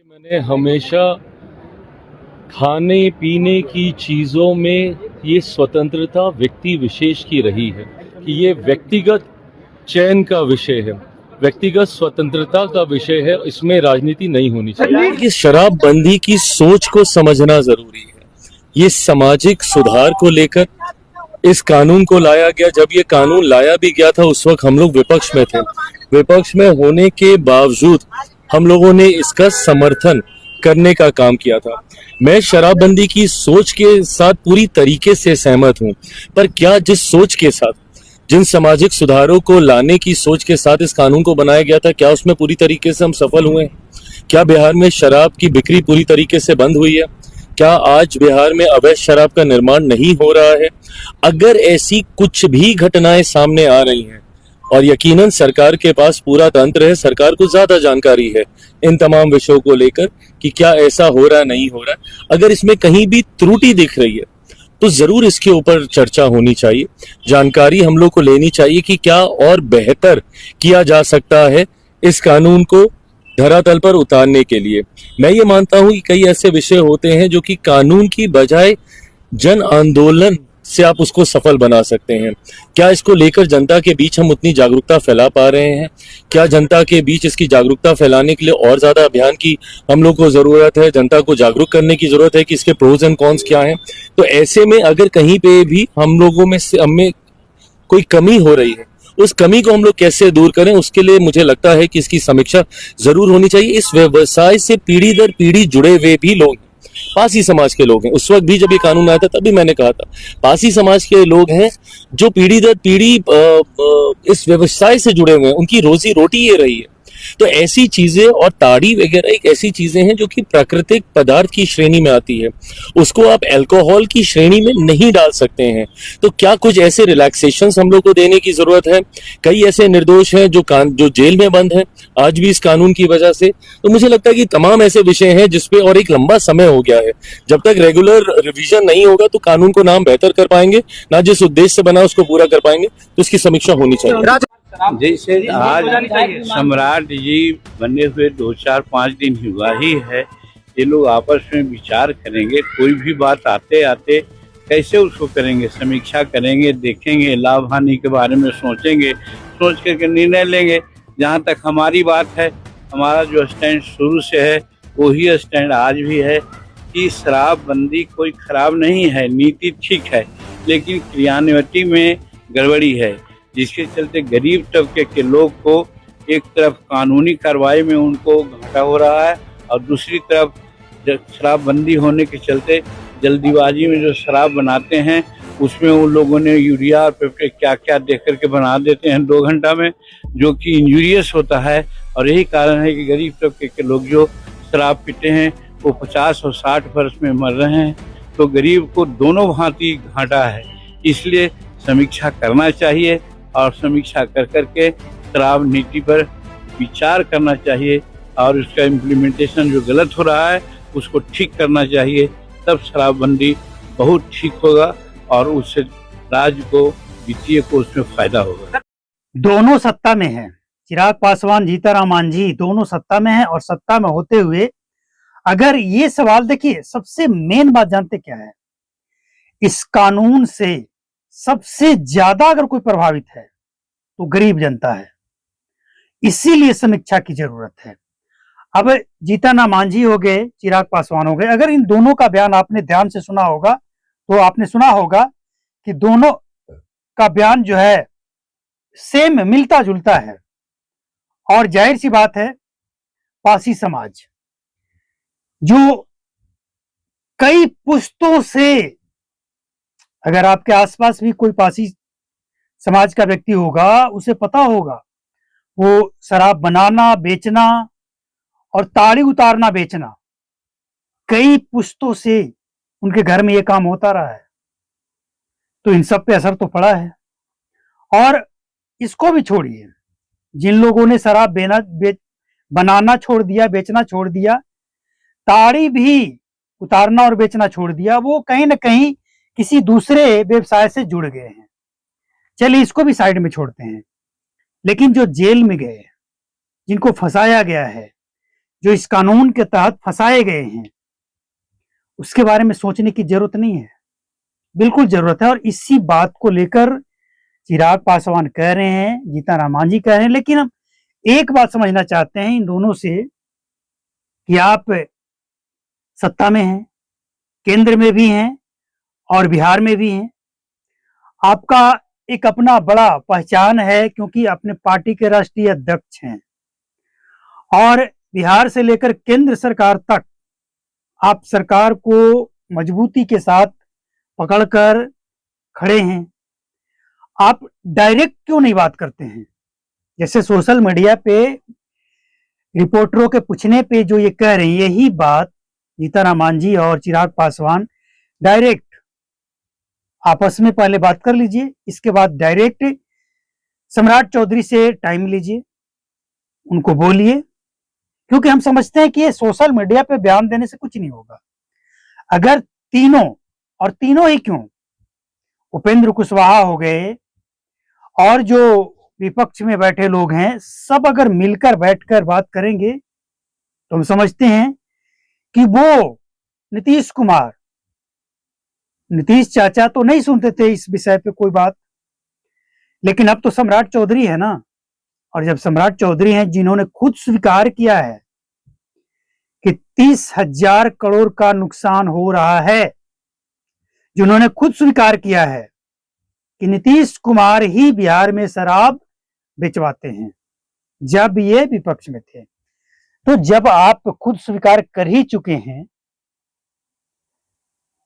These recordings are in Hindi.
मैंने हमेशा खाने पीने की चीज़ों में ये स्वतंत्रता व्यक्ति विशेष की रही है कि ये व्यक्तिगत चयन का विषय है, व्यक्तिगत स्वतंत्रता का विषय है, इसमें राजनीति नहीं होनी चाहिए। कि शराबबंदी की सोच को समझना जरूरी है। ये सामाजिक सुधार को लेकर इस कानून को लाया गया। जब ये कानून लाया भी गया था उस वक्त हम लोग विपक्ष में थे। विपक्ष में होने के बावजूद हम लोगों ने इसका समर्थन करने का काम किया था। मैं शराबबंदी की सोच के साथ पूरी तरीके से सहमत हूं, पर क्या जिस सोच के साथ, जिन सामाजिक सुधारों को लाने की सोच के साथ इस कानून को बनाया गया था, क्या उसमें पूरी तरीके से हम सफल हुए हैं? क्या बिहार में शराब की बिक्री पूरी तरीके से बंद हुई है? क्या आज बिहार में अवैध शराब का निर्माण नहीं हो रहा है? अगर ऐसी कुछ भी घटनाएं सामने आ रही हैं, और यकीनन सरकार के पास पूरा तंत्र है, सरकार को ज्यादा जानकारी है इन तमाम विषयों को लेकर कि क्या ऐसा हो रहा नहीं हो रहा, अगर इसमें कहीं भी त्रुटि दिख रही है तो जरूर इसके ऊपर चर्चा होनी चाहिए। जानकारी हम लोग को लेनी चाहिए कि क्या और बेहतर किया जा सकता है इस कानून को धरातल पर उतारने के लिए। मैं ये मानता हूं कि कई ऐसे विषय होते हैं जो कि कानून की बजाय जन आंदोलन से आप उसको सफल बना सकते हैं। क्या इसको लेकर जनता के बीच हम उतनी जागरूकता फैला पा रहे हैं? क्या जनता के बीच इसकी जागरूकता फैलाने के लिए और ज्यादा अभियान की हम लोग को जरूरत है? जनता को जागरूक करने की जरूरत है कि इसके प्रोज एंड कॉन्स क्या हैं। तो ऐसे में अगर कहीं पे भी हम लोगों में से हमें कोई कमी हो रही है, उस कमी को हम लोग कैसे दूर करें, उसके लिए मुझे लगता है कि इसकी समीक्षा जरूर होनी चाहिए। इस व्यवसाय से पीढ़ी दर पीढ़ी जुड़े हुए भी लोग, पासी समाज के लोग हैं। उस वक्त भी जब ये कानून आया था तभी मैंने कहा था, पासी समाज के लोग हैं जो पीढ़ी दर पीढ़ी इस व्यवसाय से जुड़े हुए हैं, उनकी रोजी रोटी ये रही है। तो ऐसी चीजें, और ताड़ी वगैरह एक ऐसी चीजें हैं जो कि प्राकृतिक पदार्थ की श्रेणी में आती है, उसको आप अल्कोहल की श्रेणी में नहीं डाल सकते हैं। तो क्या कुछ ऐसे रिलैक्सेशंस हम लोग को देने की जरूरत है? कई ऐसे निर्दोष हैं जो जेल में बंद हैं आज भी इस कानून की वजह से। तो मुझे लगता है कि तमाम ऐसे विषय हैं जिसपे, और एक लंबा समय हो गया है, जब तक रेगुलर रिवीजन नहीं होगा तो कानून को ना हम बेहतर कर पाएंगे, ना जिस उद्देश्य से बना उसको पूरा कर पाएंगे। तो इसकी समीक्षा होनी चाहिए। जैसे आज सम्राट जी बने हुए 2-4-5 दिन हुआ ही है। ये लोग आपस में विचार करेंगे, कोई भी बात आते आते कैसे उसको करेंगे, समीक्षा करेंगे, देखेंगे, लाभ हानि के बारे में सोचेंगे, सोच करके निर्णय लेंगे। जहाँ तक हमारी बात है, हमारा जो स्टैंड शुरू से है वही स्टैंड आज भी है कि शराबबंदी कोई खराब नहीं है, नीति ठीक है, लेकिन क्रियान्वयन में गड़बड़ी है, जिसके चलते गरीब तबके के लोग को एक तरफ कानूनी कार्रवाई में उनको घाटा हो रहा है, और दूसरी तरफ शराबबंदी होने के चलते जल्दीबाजी में जो शराब बनाते हैं उसमें उन लोगों ने यूरिया और पेप्टेट क्या क्या देख करके बना देते हैं 2 घंटा में, जो कि इंजूरियस होता है। और यही कारण है कि गरीब तबके के लोग जो शराब पीते हैं वो 50 और 60 वर्ष में मर रहे हैं। तो गरीब को दोनों भांति घाटा है, इसलिए समीक्षा करना चाहिए, और समीक्षा कर करके शराब नीति पर विचार करना चाहिए, और उसका इम्प्लीमेंटेशन जो गलत हो रहा है उसको ठीक करना चाहिए। तब शराबबंदी बहुत ठीक होगा और उससे राज्य को, वित्तीय को उसमें फायदा होगा। दोनों सत्ता में है, चिराग पासवान, जीतनराम मांझी दोनों सत्ता में है, और सत्ता में होते हुए अगर ये सवाल, देखिए सबसे मेन बात जानते क्या है, इस कानून से सबसे ज्यादा अगर कोई प्रभावित है तो गरीब जनता है, इसीलिए समीक्षा की जरूरत है। अब जीतनराम मांझी हो गए, चिराग पासवान हो गए, अगर इन दोनों का बयान आपने ध्यान से सुना होगा तो आपने सुना होगा कि दोनों का बयान जो है सेम, मिलता जुलता है। और जाहिर सी बात है, पासी समाज जो कई पुश्तों से, अगर आपके आसपास भी कोई पासी समाज का व्यक्ति होगा उसे पता होगा, वो शराब बनाना, बेचना और ताड़ी उतारना बेचना, कई पुश्तों से उनके घर में ये काम होता रहा है। तो इन सब पे असर तो पड़ा है। और इसको भी छोड़िए, जिन लोगों ने शराब बनाना छोड़ दिया, बेचना छोड़ दिया, ताड़ी भी उतारना और बेचना छोड़ दिया, वो कहीं ना कहीं किसी दूसरे व्यवसाय से जुड़ गए हैं। चलिए इसको भी साइड में छोड़ते हैं। लेकिन जो जेल में गए, जिनको फंसाया गया है, जो इस कानून के तहत फंसाए गए हैं, उसके बारे में सोचने की जरूरत नहीं है? बिल्कुल जरूरत है। और इसी बात को लेकर चिराग पासवान कह रहे हैं, जीतन राम मांझी कह रहे हैं। लेकिन हम एक बात समझना चाहते हैं इन दोनों से कि आप सत्ता में हैं, केंद्र में भी हैं और बिहार में भी हैं। आपका एक अपना बड़ा पहचान है, क्योंकि अपने पार्टी के राष्ट्रीय अध्यक्ष हैं और बिहार से लेकर केंद्र सरकार तक आप सरकार को मजबूती के साथ पकड़कर खड़े हैं। आप डायरेक्ट क्यों नहीं बात करते हैं? जैसे सोशल मीडिया पे रिपोर्टरों के पूछने पे जो ये कह रहे हैं, यही बात जीतन राम मांझी और चिराग पासवान डायरेक्ट आपस में पहले बात कर लीजिए, इसके बाद डायरेक्ट सम्राट चौधरी से टाइम लीजिए, उनको बोलिए, क्योंकि हम समझते हैं कि ये सोशल मीडिया पे बयान देने से कुछ नहीं होगा। अगर तीनों, और तीनों ही क्यों, उपेंद्र कुशवाहा हो गए और जो विपक्ष में बैठे लोग हैं, सब अगर मिलकर बैठकर बात करेंगे तो हम समझते हैं कि वो नीतीश कुमार, नीतीश चाचा तो नहीं सुनते थे इस विषय पे कोई बात, लेकिन अब तो सम्राट चौधरी है ना। और जब सम्राट चौधरी हैं, जिन्होंने खुद स्वीकार किया है कि 30,000 करोड़ का नुकसान हो रहा है, जिन्होंने खुद स्वीकार किया है कि नीतीश कुमार ही बिहार में शराब बेचवाते हैं जब ये विपक्ष में थे, तो जब आप खुद स्वीकार कर ही चुके हैं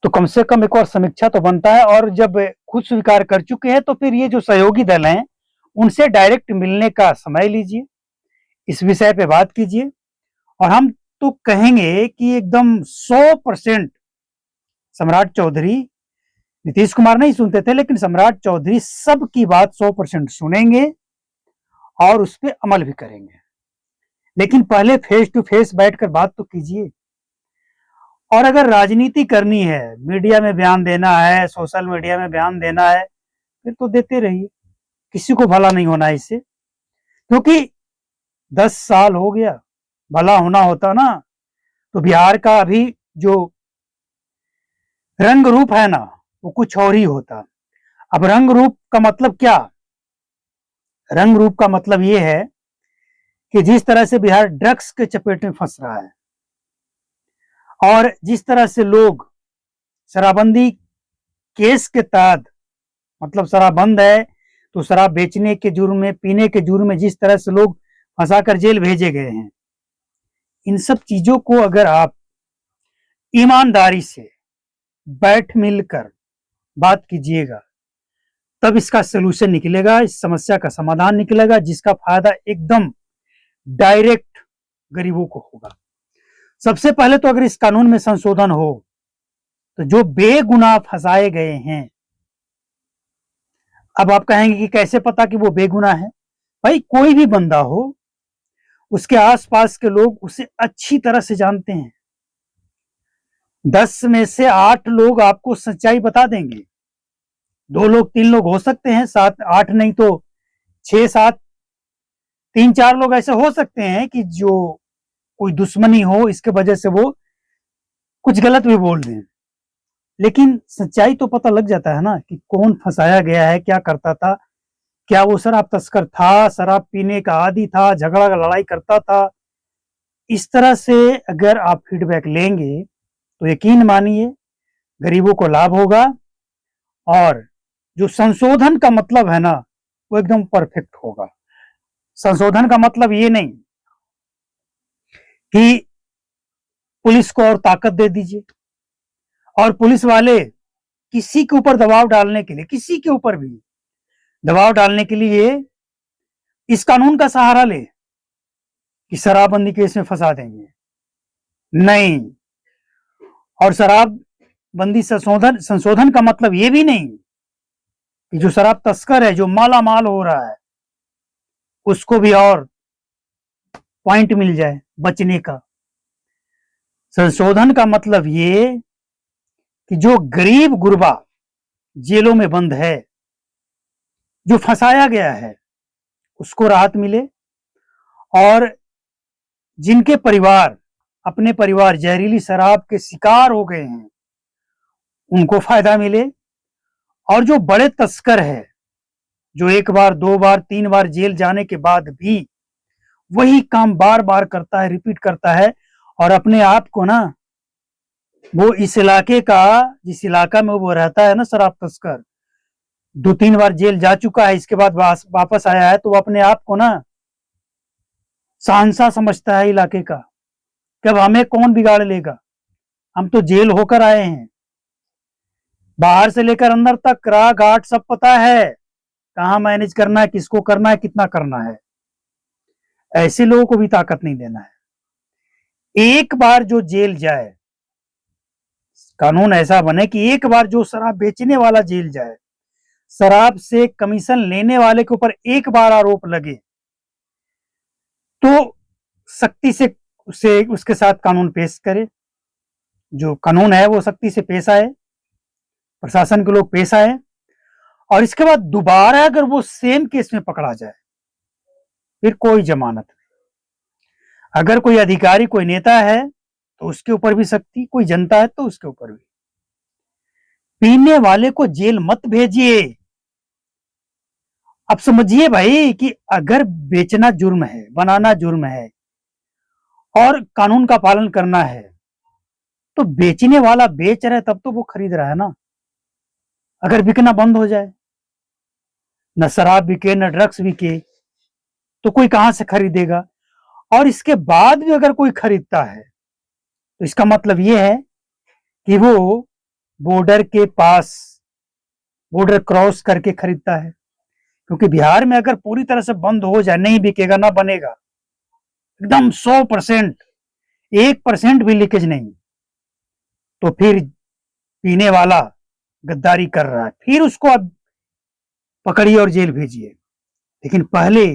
तो कम से कम एक और समीक्षा तो बनता है। और जब खुद स्वीकार कर चुके हैं तो फिर ये जो सहयोगी दल हैं उनसे डायरेक्ट मिलने का समय लीजिए, इस विषय पे बात कीजिए। और हम तो कहेंगे कि एकदम 100% सम्राट चौधरी, नीतीश कुमार नहीं सुनते थे, लेकिन सम्राट चौधरी सबकी बात 100% सुनेंगे और उस पर अमल भी करेंगे। लेकिन पहले फेस टू फेस बैठकर बात तो कीजिए। और अगर राजनीति करनी है, मीडिया में बयान देना है, सोशल मीडिया में बयान देना है, फिर तो देते रहिए, किसी को भला नहीं होना इससे। क्योंकि 10 साल हो गया, भला होना होता ना तो बिहार का अभी जो रंग रूप है ना, वो कुछ और ही होता। अब रंग रूप का मतलब क्या? रंग रूप का मतलब ये है कि जिस तरह से बिहार ड्रग्स के चपेट में फंस रहा है और जिस तरह से लोग शराबबंदी केस के तहत, मतलब शराब बंद है तो शराब बेचने के जुर्म में, पीने के जुर्म में जिस तरह से लोग फंसाकर जेल भेजे गए हैं, इन सब चीजों को अगर आप ईमानदारी से बैठ मिलकर बात कीजिएगा तब इसका सलूशन निकलेगा, इस समस्या का समाधान निकलेगा, जिसका फायदा एकदम डायरेक्ट गरीबों को होगा। सबसे पहले तो अगर इस कानून में संशोधन हो तो जो बेगुनाह फंसाए गए हैं, अब आप कहेंगे कि कैसे पता कि वो बेगुनाह है? भाई कोई भी बंदा हो, उसके आसपास के लोग उसे अच्छी तरह से जानते हैं। 10 में से 8 लोग आपको सच्चाई बता देंगे, 2 लोग 3 लोग हो सकते हैं, 7 8 नहीं तो 6 7 3 4 लोग ऐसे हो सकते हैं कि जो कोई दुश्मनी हो, इसके वजह से वो कुछ गलत भी बोल दें। लेकिन सच्चाई तो पता लग जाता है ना कि कौन फंसाया गया है, क्या करता था, क्या वो शराब तस्कर था, शराब पीने का आदी था, झगड़ा लड़ाई करता था। इस तरह से अगर आप फीडबैक लेंगे तो यकीन मानिए गरीबों को लाभ होगा। और जो संशोधन का मतलब है ना, वो एकदम परफेक्ट होगा। संशोधन का मतलब ये नहीं कि पुलिस को और ताकत दे दीजिए और पुलिस वाले किसी के ऊपर दबाव डालने के लिए, किसी के ऊपर भी दबाव डालने के लिए इस कानून का सहारा ले कि शराबबंदी केस में फंसा देंगे, नहीं। और शराबबंदी संशोधन का मतलब ये भी नहीं कि जो शराब तस्कर है, जो माला माल हो रहा है, उसको भी और पॉइंट मिल जाए बचने का। संशोधन का मतलब ये कि जो गरीब गुरबा जेलों में बंद है, जो फंसाया गया है, उसको राहत मिले। और जिनके परिवार, अपने परिवार जहरीली शराब के शिकार हो गए हैं, उनको फायदा मिले, और जो बड़े तस्कर है, जो एक बार, दो बार, तीन बार जेल जाने के बाद भी वही काम बार बार करता है, रिपीट करता है, और अपने आप को ना, वो इस इलाके का, जिस इलाका में वो रहता है ना, शराब तस्कर, 2-3 बार जेल जा चुका है, इसके बाद वापस आया है, तो वो अपने आप को ना शहंशाह समझता है इलाके का, कि अब हमें कौन बिगाड़ लेगा, हम तो जेल होकर आए हैं, बाहर से लेकर अंदर तक राह घाट सब पता है, कहां मैनेज करना है, किसको करना है, कितना करना है। ऐसे लोगों को भी ताकत नहीं देना है। एक बार जो जेल जाए, कानून ऐसा बने कि एक बार जो शराब बेचने वाला जेल जाए, शराब से कमीशन लेने वाले के ऊपर एक बार आरोप लगे, तो सख्ती से उसके साथ कानून पेश करे, जो कानून है वो सख्ती से पेश आए, प्रशासन के लोग पेश आए, और इसके बाद दोबारा अगर वो सेम केस में पकड़ा जाए, फिर कोई जमानत नहीं। अगर कोई अधिकारी, कोई नेता है तो उसके ऊपर भी सख्ती, कोई जनता है तो उसके ऊपर भी। पीने वाले को जेल मत भेजिए। अब समझिए भाई कि अगर बेचना जुर्म है, बनाना जुर्म है, और कानून का पालन करना है, तो बेचने वाला बेच रहा है तब तो वो खरीद रहा है ना। अगर बिकना बंद हो जाए, न शराब बिके, न ड्रग्स बिके, तो कोई कहां से खरीदेगा। और इसके बाद भी अगर कोई खरीदता है, तो इसका मतलब यह है कि वो बॉर्डर के पास, बॉर्डर क्रॉस करके खरीदता है। क्योंकि बिहार में अगर पूरी तरह से बंद हो जाए, नहीं बिकेगा, ना बनेगा, एकदम 100%, 1% भी लीकेज नहीं, तो फिर पीने वाला गद्दारी कर रहा है, फिर उसको अब पकड़िए और जेल भेजिए। लेकिन पहले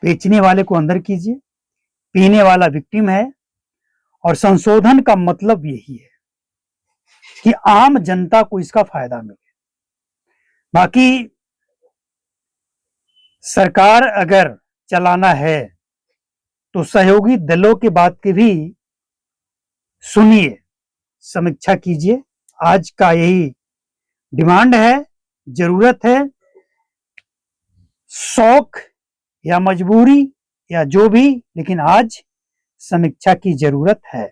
बेचने वाले को अंदर कीजिए। पीने वाला विक्टिम है, और संशोधन का मतलब यही है कि आम जनता को इसका फायदा मिले। बाकी सरकार अगर चलाना है तो सहयोगी दलों की बात की भी सुनिए, समीक्षा कीजिए। आज का यही डिमांड है, जरूरत है। शौक या मजबूरी या जो भी, लेकिन आज समीक्षा की जरूरत है।